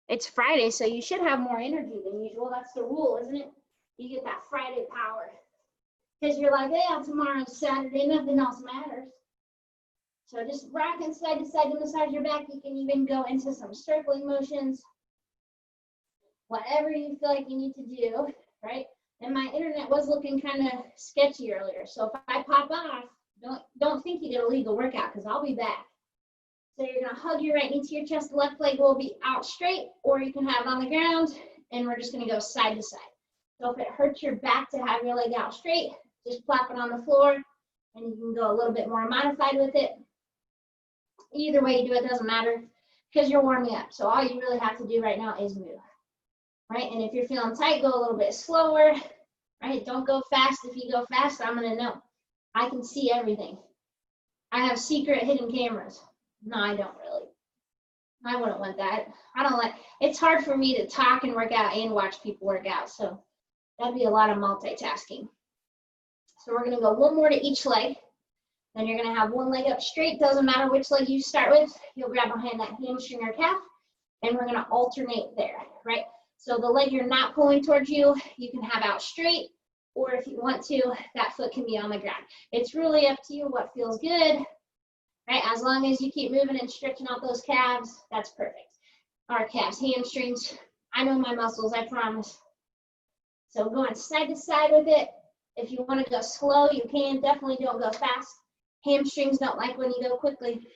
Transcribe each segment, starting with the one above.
It's Friday, so you should have more energy than usual. That's the rule, isn't it? You get that Friday power. Because you're like, yeah, tomorrow's Saturday, nothing else matters. So just rocking side to side to massage your back. You can even go into some circling motions. Whatever you feel like you need to do, right? And my internet was looking kind of sketchy earlier. So if I pop off, don't think you gotta leave the workout because I'll be back. So you're gonna hug your right knee to your chest, the left leg will be out straight, or you can have it on the ground, and we're just gonna go side to side. So if it hurts your back to have your leg out straight, just plop it on the floor, and you can go a little bit more modified with it. Either way you do it, doesn't matter, because you're warming up. So all you really have to do right now is move, right? And if you're feeling tight, go a little bit slower, right? Don't go fast. If you go fast, I'm gonna know. I can see everything. I have secret hidden cameras. No, I don't really. I wouldn't want that. I don't like, it's hard for me to talk and work out and watch people work out. So that'd be a lot of multitasking. So we're gonna go one more to each leg. Then you're gonna have one leg up straight. Doesn't matter which leg you start with. You'll grab behind that hamstring or calf, and we're gonna alternate there, right? So the leg you're not pulling towards you, you can have out straight, or if you want to, that foot can be on the ground. It's really up to you what feels good, right? As long as you keep moving and stretching out those calves, that's perfect. Our calves, hamstrings, I know my muscles, I promise. So going side to side with it. If you want to go slow, you can. Definitely don't go fast. Hamstrings don't like when you go quickly.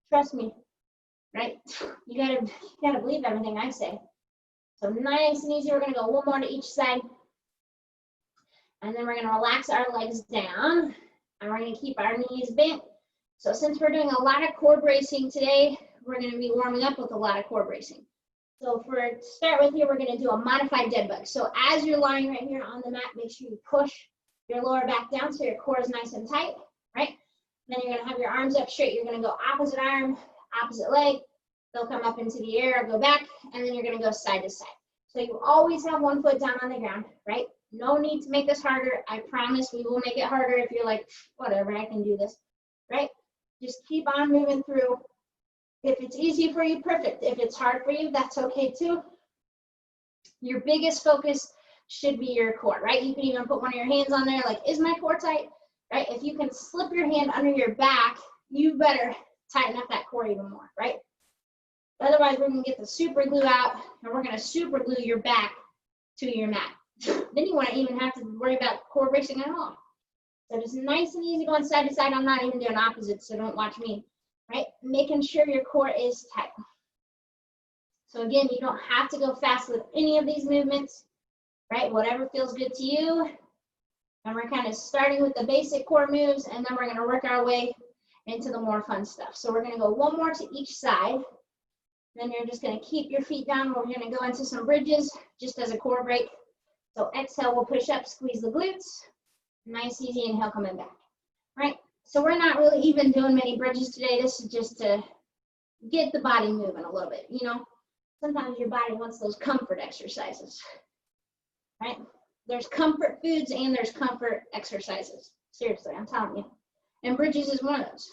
Trust me, right? You gotta believe everything I say. So nice and easy. We're gonna go one more to each side. And then we're gonna relax our legs down. And we're gonna keep our knees bent. So since we're doing a lot of core bracing today, we're gonna be warming up with a lot of core bracing. So to start with here, we're gonna do a modified dead bug. So as you're lying right here on the mat, make sure you push your lower back down so your core is nice and tight, right? Then you're gonna have your arms up straight. You're gonna go opposite arm, opposite leg. They'll come up into the air, go back, and then you're gonna go side to side. So you always have one foot down on the ground, right? No need to make this harder. I promise we will make it harder if you're like, whatever, I can do this, right? Just keep on moving through. If it's easy for you, perfect. If it's hard for you, that's okay too. Your biggest focus should be your core, right? You can even put one of your hands on there, like, is my core tight? Right? If you can slip your hand under your back, you better tighten up that core even more, right? Otherwise, we're gonna get the super glue out, and we're gonna super glue your back to your mat. Then you won't even have to worry about core bracing at all. So just nice and easy going side to side. I'm not even doing opposites, so don't watch me, right? Making sure your core is tight. So again, you don't have to go fast with any of these movements, right? Whatever feels good to you. And we're kind of starting with the basic core moves, and then we're gonna work our way into the more fun stuff. So we're gonna go one more to each side. Then you're just gonna keep your feet down. We're gonna go into some bridges just as a core break. So exhale, we'll push up, squeeze the glutes. Nice, easy inhale, coming back, right? So we're not really even doing many bridges today. This is just to get the body moving a little bit, you know? Sometimes your body wants those comfort exercises, right? There's comfort foods and there's comfort exercises. Seriously, I'm telling you. And bridges is one of those.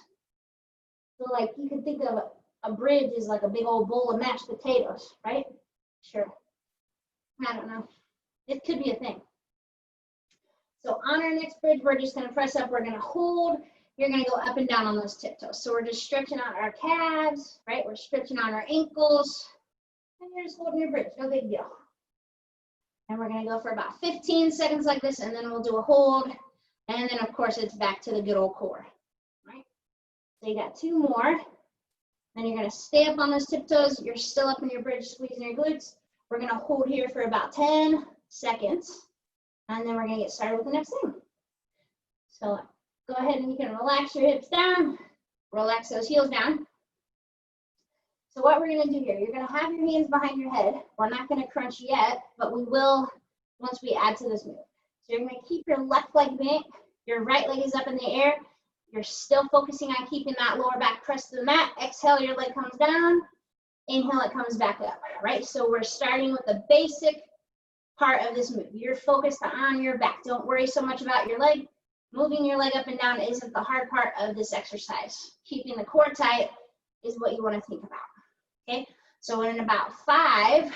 So like you can think of a bridge is like a big old bowl of mashed potatoes, right? Sure. I don't know. It could be a thing. So on our next bridge, we're just gonna press up, we're gonna hold. You're gonna go up and down on those tiptoes. So we're just stretching out our calves, right? We're stretching out our ankles. And you're just holding your bridge, no big deal. And we're gonna go for about 15 seconds like this, and then we'll do a hold. And then of course it's back to the good old core, right? So you got two more. Then you're gonna stay up on those tiptoes. You're still up in your bridge, squeezing your glutes. We're gonna hold here for about 10 seconds. And then we're gonna get started with the next thing. So go ahead and you can relax your hips down, relax those heels down. So what we're gonna do here, you're gonna have your hands behind your head. We're not gonna crunch yet, but we will once we add to this move. So you're gonna keep your left leg bent, your right leg is up in the air. You're still focusing on keeping that lower back pressed to the mat. Exhale, your leg comes down. Inhale, it comes back up, right? So we're starting with the basic part of this move. You're focused on your back. Don't worry so much about your leg. Moving your leg up and down isn't the hard part of this exercise. Keeping the core tight is what you want to think about, okay? So in about 5,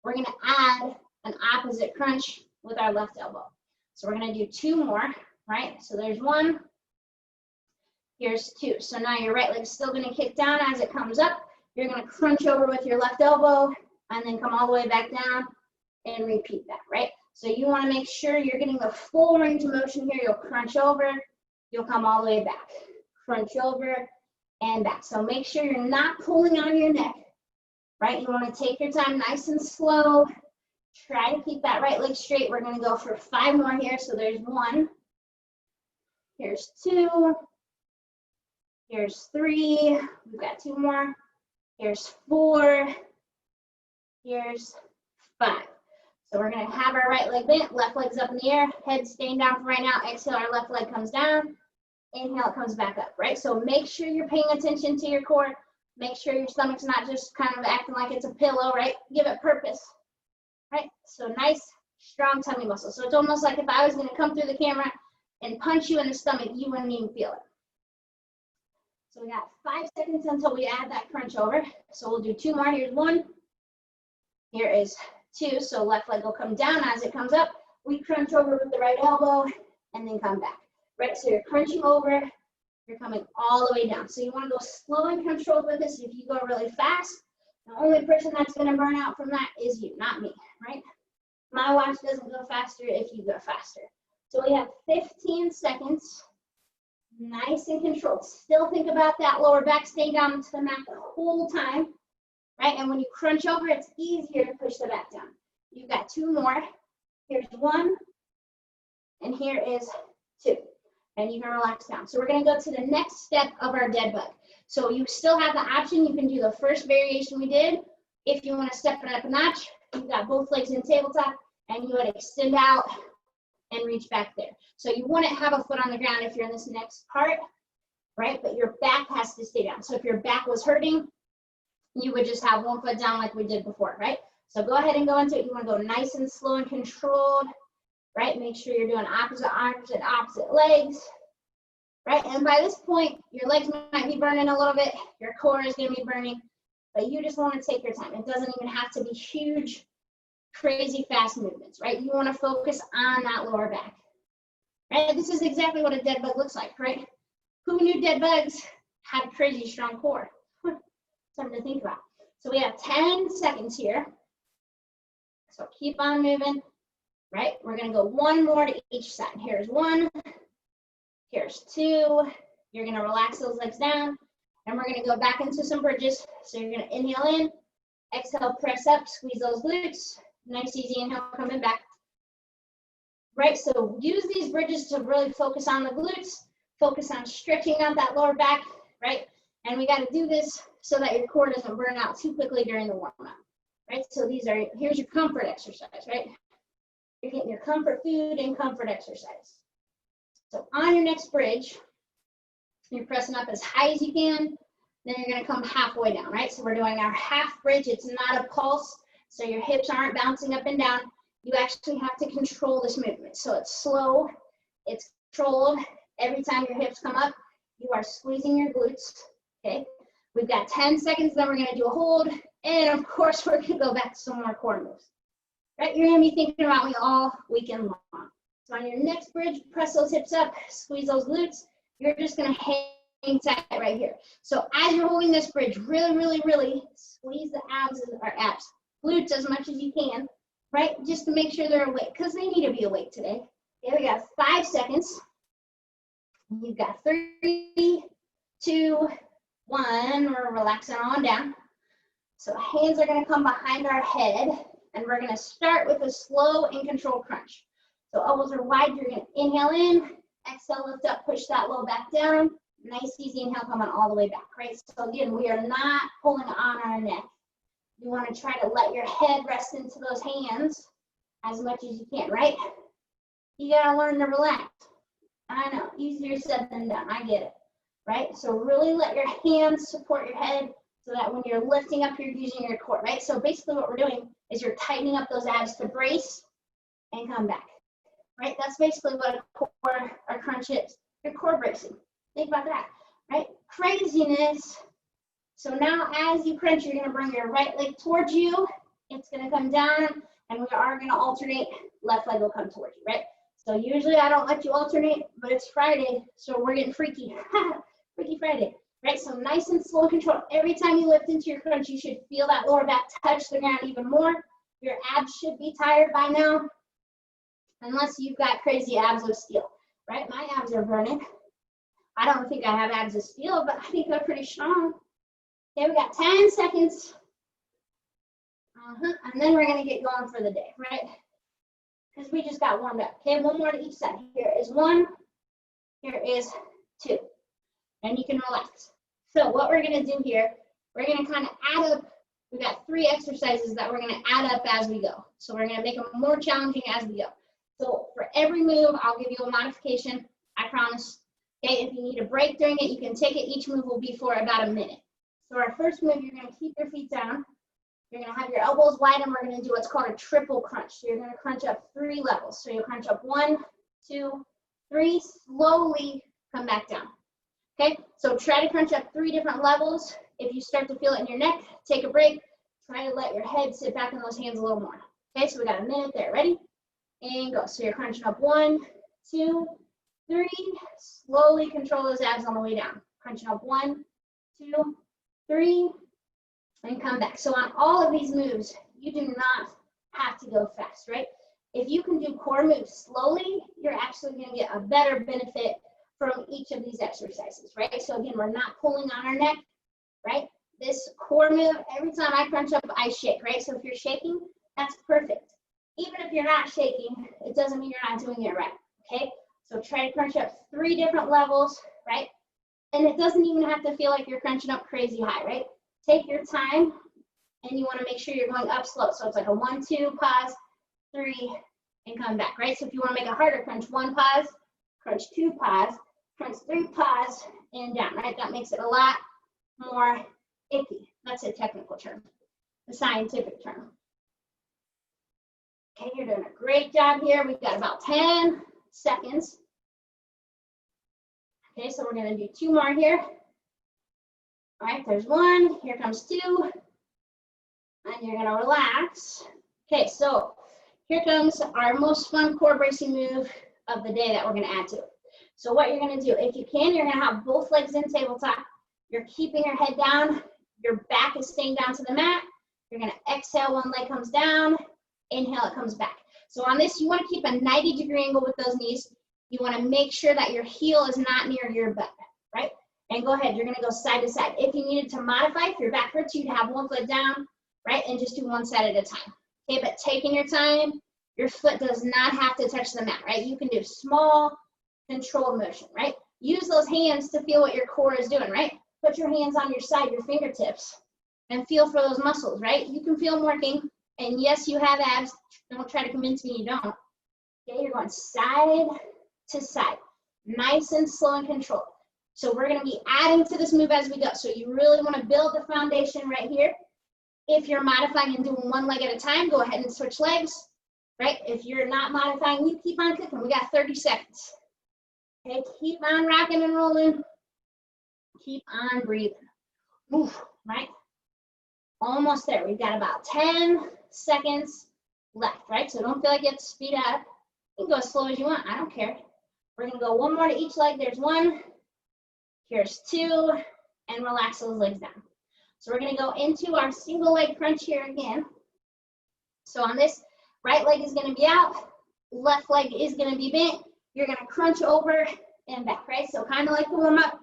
we're gonna add an opposite crunch with our left elbow. So we're gonna do 2 more, right? So there's 1, here's 2. So now your right leg's still gonna kick down as it comes up. You're gonna crunch over with your left elbow and then come all the way back down and repeat that, right? So you wanna make sure you're getting the full range of motion here. You'll crunch over, you'll come all the way back. Crunch over and back. So make sure you're not pulling on your neck, right? You wanna take your time nice and slow. Try to keep that right leg straight. We're gonna go for 5 more here. So there's 1, here's 2, here's 3, we've got 2 more, here's 4, here's 5. So we're gonna have our right leg bent, left leg's up in the air, head staying down for right now. Exhale, our left leg comes down. Inhale, it comes back up, right? So make sure you're paying attention to your core. Make sure your stomach's not just kind of acting like it's a pillow, right? Give it purpose, right? So nice, strong tummy muscle. So it's almost like if I was gonna come through the camera and punch you in the stomach, you wouldn't even feel it. So we got 5 seconds until we add that crunch over. So we'll do 2 more. Here's 1, here is 2. So left leg will come down as it comes up. We crunch over with the right elbow and then come back, right? So you're crunching over, you're coming all the way down. So you want to go slow and controlled with this. If you go really fast, the only person that's going to burn out from that is you, not me, right? My watch doesn't go faster if you go faster. So we have 15 seconds, nice and controlled. Still think about that lower back, stay down to the mat the whole time, right? And when you crunch over, it's easier to push the back down. You've got 2 more. Here's 1, and here is 2. And you can relax down. So we're gonna go to the next step of our dead bug. So you still have the option, you can do the first variation we did. If you wanna step it up a notch, you've got both legs in tabletop, and you would extend out and reach back there. So you wouldn't have a foot on the ground if you're in this next part, right? But your back has to stay down. So if your back was hurting, you would just have 1 foot down like we did before, right? So go ahead and go into it. You wanna go nice and slow and controlled, right? Make sure you're doing opposite arms and opposite legs, right? And by this point, your legs might be burning a little bit, your core is gonna be burning, but you just wanna take your time. It doesn't even have to be huge, crazy fast movements, right? You wanna focus on that lower back, right? This is exactly what a dead bug looks like, right? Who knew dead bugs had crazy strong core? Something to think about. So we have 10 seconds here. So keep on moving, right? We're gonna go 1 more to each side. Here's 1, here's 2. You're gonna relax those legs down, and we're gonna go back into some bridges. So you're gonna inhale in, exhale, press up, squeeze those glutes. Nice, easy inhale, coming back. Right, so use these bridges to really focus on the glutes, focus on stretching out that lower back, right? And we gotta do this so that your core doesn't burn out too quickly during the warm-up, right? So here's your comfort exercise, right? You're getting your comfort food and comfort exercise. So on your next bridge, you're pressing up as high as you can, then you're gonna come halfway down, right? So we're doing our half bridge. It's not a pulse, so your hips aren't bouncing up and down. You actually have to control this movement. So it's slow, it's controlled. Every time your hips come up, you are squeezing your glutes, okay? We've got 10 seconds, then we're gonna do a hold, and of course, we're gonna go back to some more core moves. Right, you're gonna be thinking about me all weekend long. So on your next bridge, press those hips up, squeeze those glutes. You're just gonna hang tight right here. So as you're holding this bridge, really, really, really squeeze the glutes as much as you can, right? Just to make sure they're awake, because they need to be awake today. Okay, we got 5 seconds. You've got 3, 2, 1. We're relaxing on down. So hands are gonna come behind our head, and we're gonna start with a slow and controlled crunch. So elbows are wide, you're gonna inhale in, exhale, lift up, push that low back down. Nice, easy inhale, coming all the way back, right? So again, we are not pulling on our neck. You wanna try to let your head rest into those hands as much as you can, right? You gotta learn to relax. I know, easier said than done, I get it, right? So really let your hands support your head so that when you're lifting up, you're using your core, right? So basically what we're doing is you're tightening up those abs to brace and come back, right? That's basically what a core or crunch is. Your core bracing. Think about that, right? Craziness So now as you crunch, you're gonna bring your right leg towards you. It's gonna come down, and we are gonna alternate. Left leg will come towards you, right? So usually I don't let you alternate, but it's Friday, so we're getting freaky. Freaky Friday, right? So nice and slow control. Every time you lift into your crunch, you should feel that lower back touch the ground even more. Your abs should be tired by now, unless you've got crazy abs of steel, right? My abs are burning. I don't think I have abs of steel, but I think they're pretty strong. Okay, we got 10 seconds. And then we're gonna get going for the day, right? Because we just got warmed up. Okay, one more to each side. Here is 1, here is 2. And you can relax. So what we're gonna do here, we're gonna kind of add up. We got 3 exercises that we're gonna add up as we go. So we're gonna make them more challenging as we go. So for every move, I'll give you a modification, I promise. Okay, if you need a break during it, you can take it. Each move will be for about a minute. So our first move, you're gonna keep your feet down. You're gonna have your elbows wide, and we're gonna do what's called a triple crunch. So you're gonna crunch up 3 levels. So you'll crunch up 1, 2, 3, slowly come back down. Okay, so try to crunch up 3 different levels. If you start to feel it in your neck, take a break. Try to let your head sit back in those hands a little more. Okay, so we got a minute there. Ready? And go. So you're crunching up 1, 2, 3. Slowly control those abs on the way down. Crunching up 1, 2, 3, and come back. So on all of these moves, you do not have to go fast, right? If you can do core moves slowly, you're actually going to get a better benefit from each of these exercises, right? So again, we're not pulling on our neck, right? This core move, every time I crunch up, I shake, right? So if you're shaking, that's perfect. Even if you're not shaking, it doesn't mean you're not doing it right, okay? So try to crunch up 3 different levels, right? And it doesn't even have to feel like you're crunching up crazy high, right? Take your time, and you want to make sure you're going up slow. So it's like a 1, 2, pause, 3, and come back, right? So if you want to make it harder, crunch 1, pause, crunch 2, pause, crunch 3, pause, and down, right? That makes it a lot more icky. That's a technical term, a scientific term. Okay, you're doing a great job here. We've got about 10 seconds. Okay, so we're going to do 2 more here. All right, there's 1. Here comes 2. And you're going to relax. Okay, so here comes our most fun core bracing move of the day that we're going to add to it. So what you're going to do, if you can, you're going to have both legs in tabletop. You're keeping your head down. Your back is staying down to the mat. You're going to exhale, 1 leg comes down. Inhale, it comes back. So on this, you want to keep a 90-degree angle with those knees. You want to make sure that your heel is not near your butt, right? And go ahead, you're going to go side to side. If you needed to modify, if your back hurts, you'd have 1 foot down, right? And just do 1 side at a time. Okay, but taking your time, your foot does not have to touch the mat, right? You can do small, controlled motion, right? Use those hands to feel what your core is doing, right? Put your hands on your side, your fingertips, and feel for those muscles, right? You can feel them working. And yes, you have abs. Don't try to convince me you don't. Okay, you're going side to side, nice and slow and controlled. So we're going to be adding to this move as we go. So you really want to build the foundation right here. If you're modifying and doing 1 leg at a time, go ahead and switch legs, right? If you're not modifying, you keep on cooking. We got 30 seconds. Okay, keep on rocking and rolling. Keep on breathing. Move, right? Almost there. We've got about 10 seconds left, right? So don't feel like you have to speed up. You can go as slow as you want. I don't care. We're going to go 1 more to each leg. There's 1. Here's 2. And relax those legs down. So we're going to go into our single leg crunch here again. So on this, right leg is going to be out. Left leg is going to be bent. You're going to crunch over and back, right? So kind of like the warm up,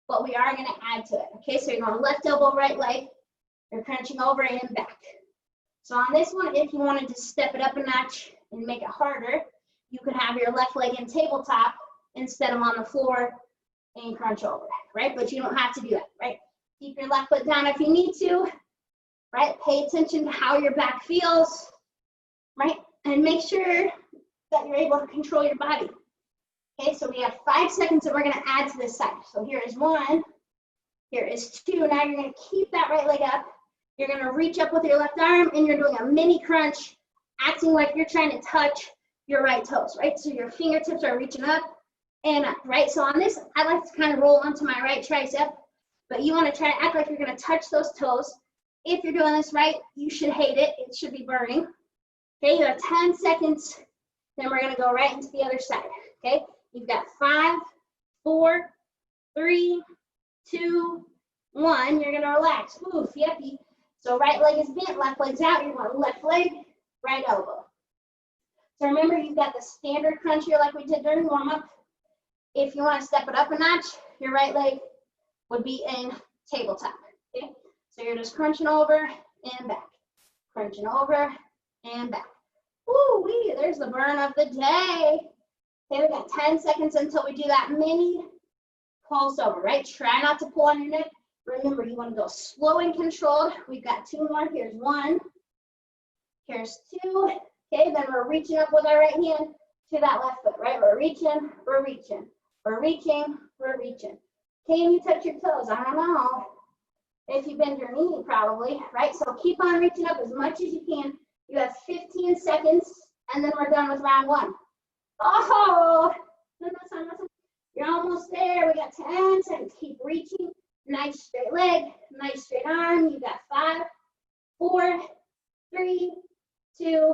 but we are going to add to it. Okay, so you're going left elbow, right leg. You're crunching over and back. So on this one, if you wanted to step it up a notch and make it harder, you could have your left leg in tabletop instead of on the floor and crunch over, right? But you don't have to do that, right? Keep your left foot down if you need to, right? Pay attention to how your back feels, right? And make sure that you're able to control your body. Okay, so we have 5 seconds that we're going to add to this side. So here is 1, here is 2. Now you're going to keep that right leg up. You're going to reach up with your left arm, and you're doing a mini crunch, acting like you're trying to touch your right toes, right? So your fingertips are reaching up and up, right? So on this, I like to kind of roll onto my right tricep, but you want to try to act like you're going to touch those toes. If you're doing this right, you should hate it. It should be burning. Okay, you have 10 seconds. Then we're going to go right into the other side. Okay, you've got 5, 4, 3, 2, 1. You're going to relax. Oof, yucky. So right leg is bent, left leg's out. You're going left leg, right elbow. So remember, you've got the standard crunch here like we did during warm-up. If you want to step it up a notch, your right leg would be in tabletop. Okay, so you're just crunching over and back, crunching over and back. Woo wee, there's the burn of the day. Okay, we got 10 seconds until we do that mini pulse over, right? Try not to pull on your neck. Remember, you want to go slow and controlled. We've got 2 more. Here's 1. Here's 2. Okay, then we're reaching up with our right hand to that left foot, right? We're reaching, we're reaching, we're reaching, we're reaching. Can you touch your toes? I don't know. If you bend your knee, probably, right? So keep on reaching up as much as you can. You have 15 seconds, and then we're done with round 1. Oh, you're almost there. We got 10 seconds. Keep reaching. Nice straight leg, nice straight arm. You got 5, 4, 3, 2,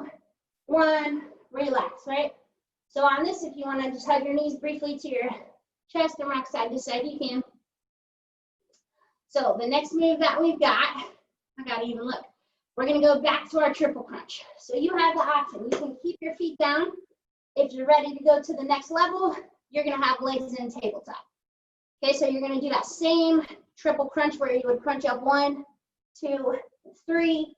1. Relax, right? So on this, if you want to just hug your knees briefly to your chest and rock side to side, you can. So the next move that we've got, I gotta even look. We're gonna go back to our triple crunch. So you have the option. You can keep your feet down. If you're ready to go to the next level, you're gonna have legs in tabletop. Okay, so you're gonna do that same triple crunch where you would crunch up 1, 2, 3,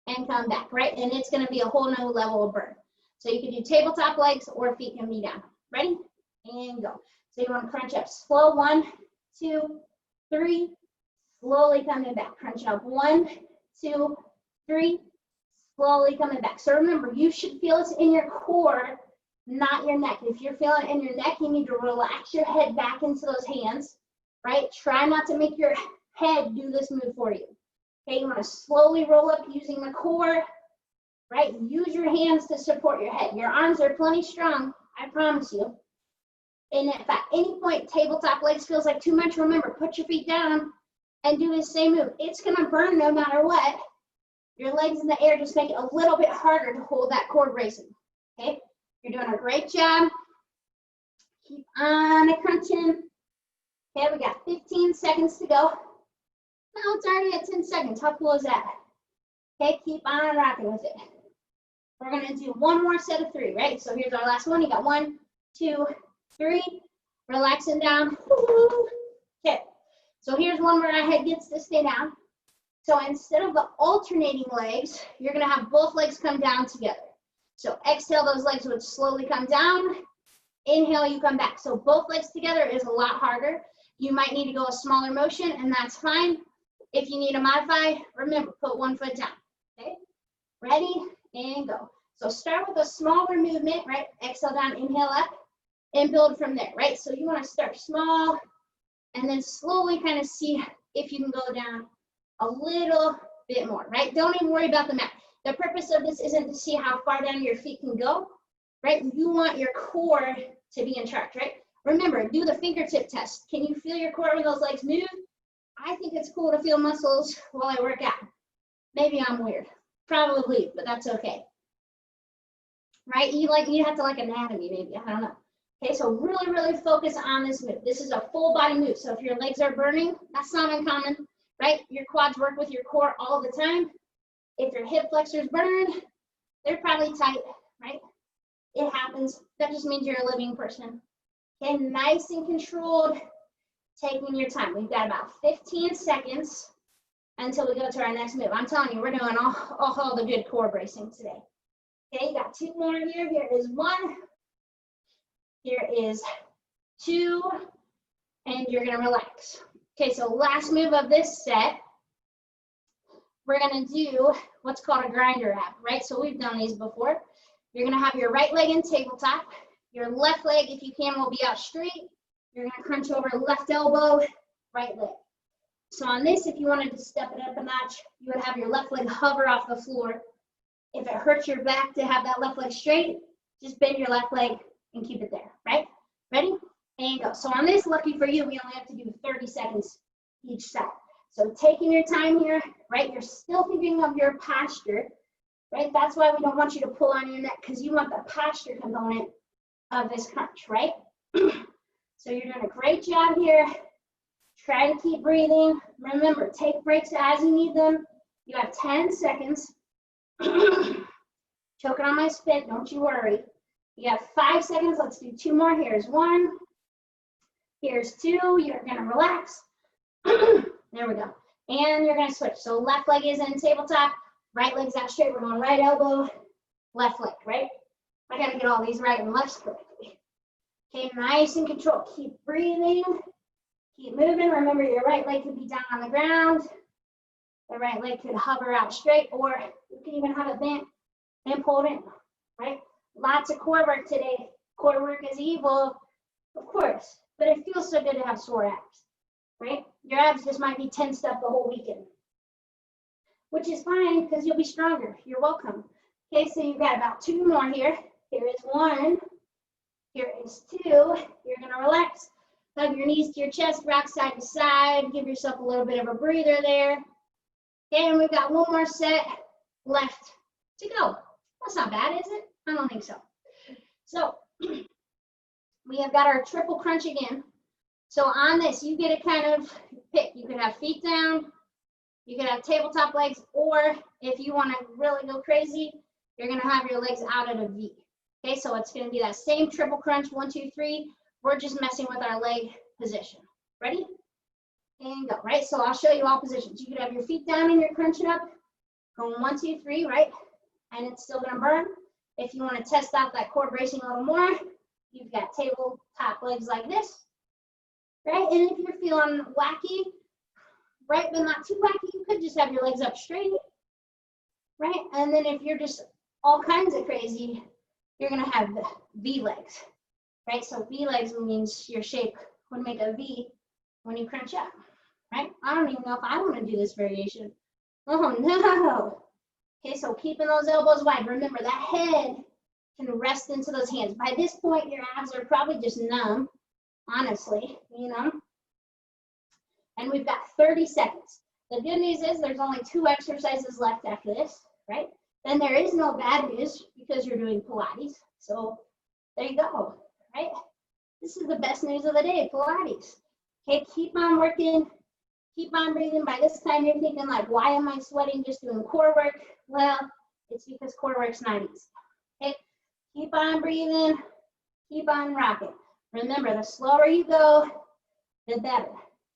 and come back, right? And it's gonna be a whole new level of burn. So you can do tabletop legs or feet can be down. Ready? And go. So you wanna crunch up slow, 1, 2, 3, slowly coming back. Crunch up 1, 2, 3, slowly coming back. So remember, you should feel this in your core, not your neck. If you're feeling it in your neck, you need to relax your head back into those hands, right? Try not to make your head do this move for you. Okay, you want to slowly roll up using the core, right? Use your hands to support your head. Your arms are plenty strong, I promise you. And if at any point tabletop legs feels like too much, remember, put your feet down and do the same move. It's gonna burn no matter what. Your legs in the air just make it a little bit harder to hold that core bracing, okay? You're doing a great job. Keep on crunching. Okay, we got 15 seconds to go. No, it's already at 10 seconds. How cool is that? Okay, keep on rocking with it. We're gonna do 1 more set of 3, right? So here's our last one. You got 1, 2, 3. Relaxing down. Okay, so here's one where our head gets to stay down. So instead of the alternating legs, you're gonna have both legs come down together. So exhale, those legs would slowly come down. Inhale, you come back. So both legs together is a lot harder. You might need to go a smaller motion, and that's fine. If you need to modify, remember, put 1 foot down, okay? Ready, and go. So start with a smaller movement, right? Exhale down, inhale up, and build from there, right? So you wanna start small, and then slowly kind of see if you can go down a little bit more, right? Don't even worry about the mat. The purpose of this isn't to see how far down your feet can go, right? You want your core to be in charge, right? Remember, do the fingertip test. Can you feel your core when those legs move? I think it's cool to feel muscles while I work out. Maybe I'm weird. Probably, but that's okay. Right? You have to like anatomy, maybe. I don't know. Okay, so really, really focus on this move. This is a full body move. So if your legs are burning, that's not uncommon, right? Your quads work with your core all the time. If your hip flexors burn, they're probably tight, right? It happens. That just means you're a living person. Okay, nice and controlled, taking your time. We've got about 15 seconds until we go to our next move. I'm telling you, we're doing all the good core bracing today. Okay, you got 2 more here. Here is 1. Here is 2. And you're gonna relax. Okay, so last move of this set, we're gonna do what's called a grinder ab, right? So we've done these before. You're gonna have your right leg in tabletop. Your left leg, if you can, will be out straight. You're gonna crunch over left elbow, right leg. So on this, if you wanted to step it up a notch, you would have your left leg hover off the floor. If it hurts your back to have that left leg straight, just bend your left leg and keep it there, right? Ready? And go. So on this, lucky for you, we only have to do 30 seconds. each side. So taking your time here, right? You're still thinking of your posture, right? That's why we don't want you to pull on your neck, because you want the posture component of this crunch, right? So you're doing a great job here. Try to keep breathing. Remember, take breaks as you need them. You have 10 seconds. Choking on my spit, don't you worry. You have 5 seconds. Let's do 2 more. Here's 1. Here's 2. You're going to relax. There we go. And you're going to switch. So left leg is in tabletop. Right leg's out straight. We're going right elbow, left leg, right? I got to get all these right and lefts correctly. Okay, nice and control. Keep breathing. Keep moving. Remember, your right leg could be down on the ground. The right leg could hover out straight, or you can even have it bent and pulled in, right? Lots of core work today. Core work is evil, of course, but it feels so good to have sore abs, right? Your abs just might be tensed up the whole weekend, which is fine because you'll be stronger. You're welcome. Okay, so you've got about 2 more here. Here is 1. Here is 2. You're gonna relax. Hug your knees to your chest, rock side to side. Give yourself a little bit of a breather there. Okay, and we've got 1 more set left to go. That's not bad, is it? I don't think so. So we have got our triple crunch again. So on this, you get to kind of pick. You could have feet down, you could have tabletop legs, or if you want to really go crazy, you're going to have your legs out at a V. Okay, so it's going to be that same triple crunch, 1, 2, 3. We're just messing with our leg position. Ready? And go, right? So I'll show you all positions. You could have your feet down and you're crunching up, going 1, 2, 3, right? And it's still gonna burn. If you wanna test out that core bracing a little more, you've got tabletop legs like this, right? And if you're feeling wacky, right, but not too wacky, you could just have your legs up straight, right? And then if you're just all kinds of crazy, you're gonna have the V legs, right? So V legs means your shape would make a V when you crunch up, right? I don't even know if I want to do this variation. Oh no. Okay, so keeping those elbows wide. Remember, that head can rest into those hands. By this point, your abs are probably just numb, honestly, you know? And we've got 30 seconds. The good news is there's only 2 exercises left after this, right? Then there is no bad news because you're doing Pilates. So there you go, right? This is the best news of the day, Pilates. Okay, keep on working, keep on breathing. By this time, you're thinking like, why am I sweating just doing core work? Well, it's because core work's not easy. Okay, keep on breathing, keep on rocking. Remember, the slower you go, the better.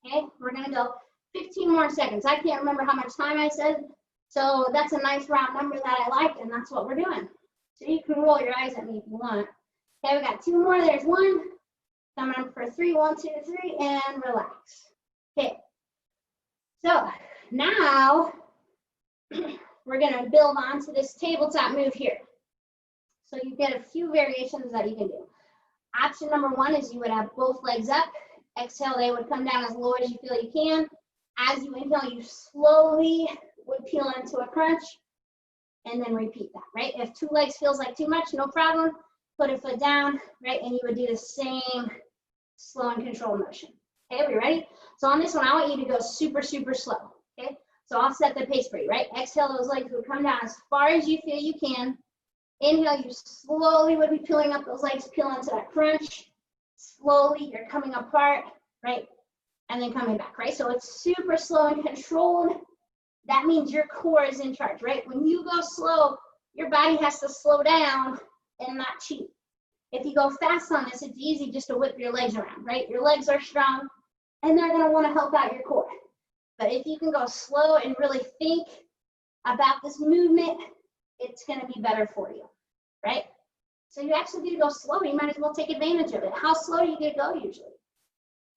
Okay, we're gonna go 15 more seconds. I can't remember how much time I said, so that's a nice round number that I like, and that's what we're doing. So you can roll your eyes at me if you want. Okay, we got 2 more. There's 1. Coming up for 3, 1, 2, 3, and relax. Okay, so now we're gonna build onto this tabletop move here. So you get a few variations that you can do. Option number 1 is you would have both legs up. Exhale, they would come down as low as you feel you can. As you inhale, you slowly would peel into a crunch, and then repeat that, right? If 2 legs feels like too much, no problem. Put a foot down, right? And you would do the same slow and controlled motion. Okay, are we ready? So on this one, I want you to go super, super slow, okay? So I'll set the pace for you, right? Exhale, those legs would come down as far as you feel you can. Inhale, you slowly would be peeling up those legs, peel into that crunch. Slowly, you're coming apart, right? And then coming back, right? So it's super slow and controlled. That means your core is in charge, right? When you go slow, your body has to slow down and not cheat. If you go fast on this, it's easy just to whip your legs around, right? Your legs are strong and they're gonna wanna help out your core. But if you can go slow and really think about this movement, it's gonna be better for you, right? So you actually need to go slow, you might as well take advantage of it. How slow do you get to go usually?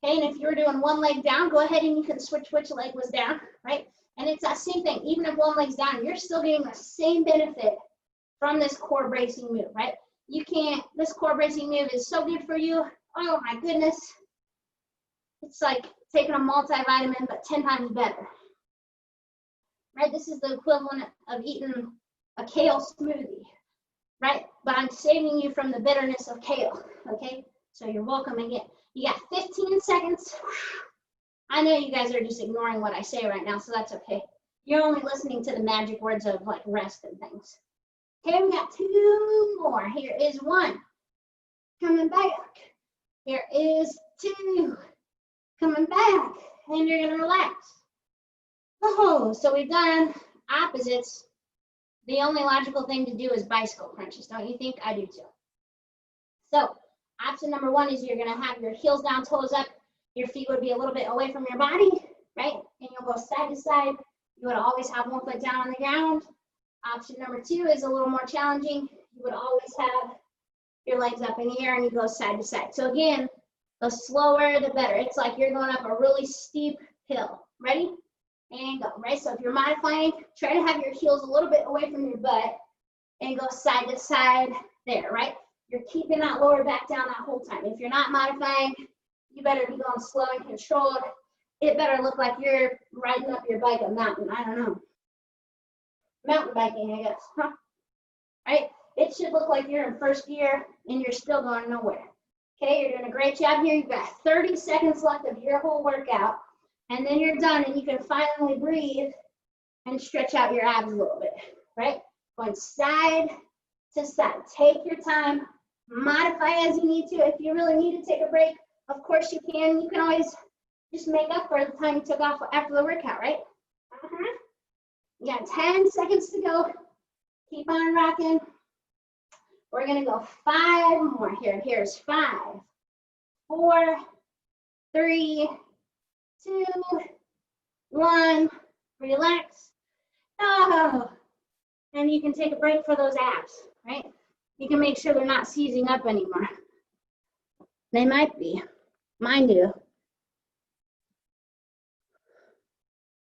Okay, and if you're doing 1 leg down, go ahead and you can switch which leg was down, right? And it's that same thing, even if 1 leg's down, you're still getting the same benefit from this core bracing move, right? You can't, this core bracing move is so good for you. Oh my goodness. It's like taking a multivitamin, but 10 times better, right? This is the equivalent of eating a kale smoothie, right? But I'm saving you from the bitterness of kale, okay? So you're welcome again. You got 15 seconds. I know you guys are just ignoring what I say right now, so that's okay. You're only listening to the magic words of like rest and things. Okay, we got 2 more. Here is 1. Coming back. Here is 2. Coming back. And you're gonna relax. Oh, so we've done opposites. The only logical thing to do is bicycle crunches, don't you think? I do too. So option number 1 is you're gonna have your heels down, toes up. Your feet would be a little bit away from your body, right? And you'll go side to side. You would always have 1 foot down on the ground. Option number 2 is a little more challenging. You would always have your legs up in the air and you go side to side. So again, the slower, the better. It's like you're going up a really steep hill. Ready? And go, right? So if you're modifying, try to have your heels a little bit away from your butt and go side to side there, right? You're keeping that lower back down that whole time. If you're not modifying, you better be going slow and controlled. It better look like you're riding up your bike a mountain. I don't know. Mountain biking, I guess, huh? Right? It should look like you're in first gear and you're still going nowhere. Okay, you're doing a great job here. You've got 30 seconds left of your whole workout, and then you're done and you can finally breathe and stretch out your abs a little bit, right? Going side to side. Take your time, modify as you need to. If you really need to take a break, of course you can. You can always just make up for the time you took off after the workout, right? You got 10 seconds to go. Keep on rocking. We're gonna go 5 more here. Here's 5, 4, 3, 2, 1. Relax. Oh, and you can take a break for those abs, right? You can make sure they're not seizing up anymore. They might be. Mine do.